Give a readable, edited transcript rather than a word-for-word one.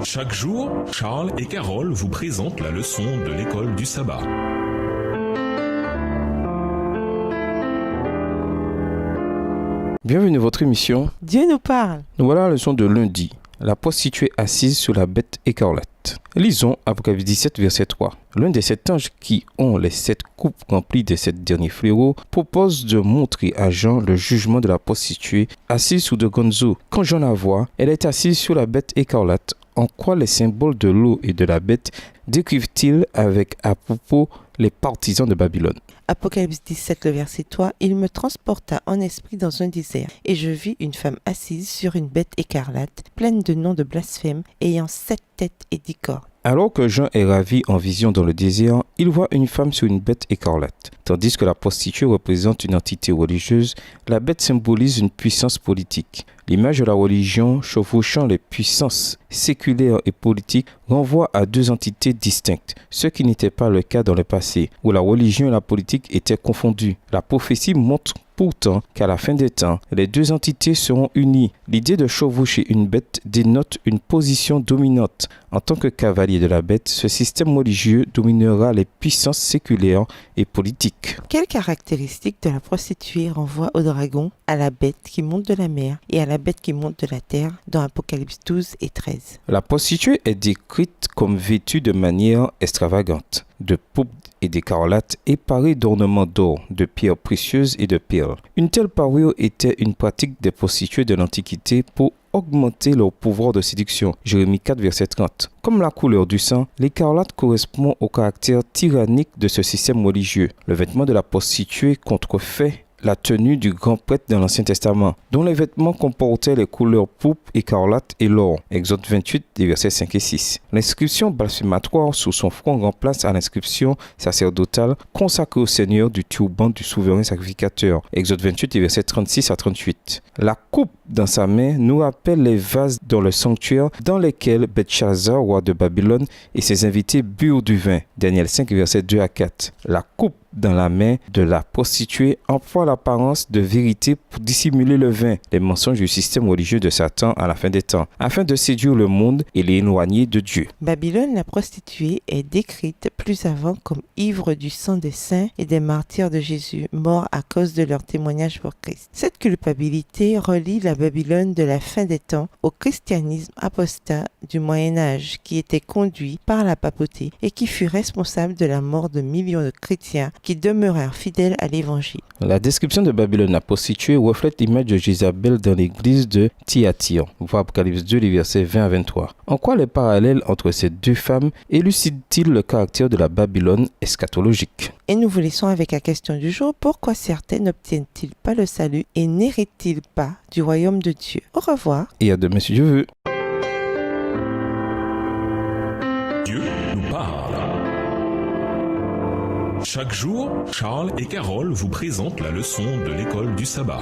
Chaque jour, Charles et Carole vous présentent la leçon de l'école du sabbat. Bienvenue à votre émission. Dieu nous parle. Nous voilà à la leçon de lundi. La prostituée assise sur la bête écarlate. Lisons Apocalypse 17, verset 3. L'un des 7 anges qui ont les 7 coupes remplies des 7 derniers fléaux propose de montrer à Jean le jugement de la prostituée assise sous de grandes eaux. Quand Jean la voit, elle est assise sur la bête écarlate. En quoi les symboles de l'eau et de la bête décrivent-ils avec à propos les partisans de Babylone? Apocalypse 17, le verset 3, « Il me transporta en esprit dans un désert, et je vis une femme assise sur une bête écarlate, pleine de noms de blasphème, ayant 7 têtes et 10 cornes. » Alors que Jean est ravi en vision dans le désert, il voit une femme sur une bête écarlate. Tandis que la prostituée représente une entité religieuse, la bête symbolise une puissance politique. L'image de la religion chevauchant les puissances séculaires et politiques renvoie à 2 entités distinctes, ce qui n'était pas le cas dans le passé, où la religion et la politique étaient confondues. La prophétie montre pourtant qu'à la fin des temps, les 2 entités seront unies. L'idée de chevaucher une bête dénote une position dominante. En tant que cavalier de la bête, ce système religieux dominera les puissances séculaires et politiques. Quelles caractéristiques de la prostituée renvoient au dragon, à la bête qui monte de la mer et à la bête qui monte de la terre dans Apocalypse 12 et 13. La prostituée est décrite comme vêtue de manière extravagante, de pourpre et d'écarlate et parée d'ornements d'or, de pierres précieuses et de perles. Une telle parure était une pratique des prostituées de l'Antiquité pour augmenter leur pouvoir de séduction. Jérémie 4, verset 30. Comme la couleur du sang, l'écarlate correspond au caractère tyrannique de ce système religieux. Le vêtement de la prostituée contrefait la tenue du grand prêtre dans l'Ancien Testament, dont les vêtements comportaient les couleurs pourpre, écarlate et l'or. Exode 28, des versets 5 et 6. L'inscription blasphématoire sur son front remplace à l'inscription sacerdotale consacrée au Seigneur du turban du souverain sacrificateur. Exode 28, des versets 36 à 38. La coupe dans sa main nous rappelle les vases dans le sanctuaire dans lesquels Belshazzar, roi de Babylone, et ses invités burent du vin. Daniel 5, versets 2 à 4. La coupe dans la main de la prostituée emploie l'apparence de vérité pour dissimuler le vin, les mensonges du système religieux de Satan à la fin des temps, afin de séduire le monde et l'éloigner de Dieu. Babylone, la prostituée, est décrite plus avant comme ivre du sang des saints et des martyrs de Jésus, morts à cause de leur témoignage pour Christ. Cette culpabilité relie la Babylone de la fin des temps au christianisme apostat du Moyen-Âge qui était conduit par la papauté et qui fut responsable de la mort de millions de chrétiens qui demeurèrent fidèles à l'évangile. La description de Babylone la prostituée reflète l'image de Jézabel dans l'église de Thyatire. Voir Apocalypse 2, les versets 20 à 23. En quoi les parallèles entre ces 2 femmes élucident-ils le caractère de la Babylone eschatologique? Et nous vous laissons avec la question du jour. Pourquoi certains n'obtiennent-ils pas le salut et n'héritent-ils pas du royaume de Dieu? Au revoir. Et à demain si Dieu veut. Dieu nous parle. Chaque jour, Charles et Carole vous présentent la leçon de l'école du sabbat.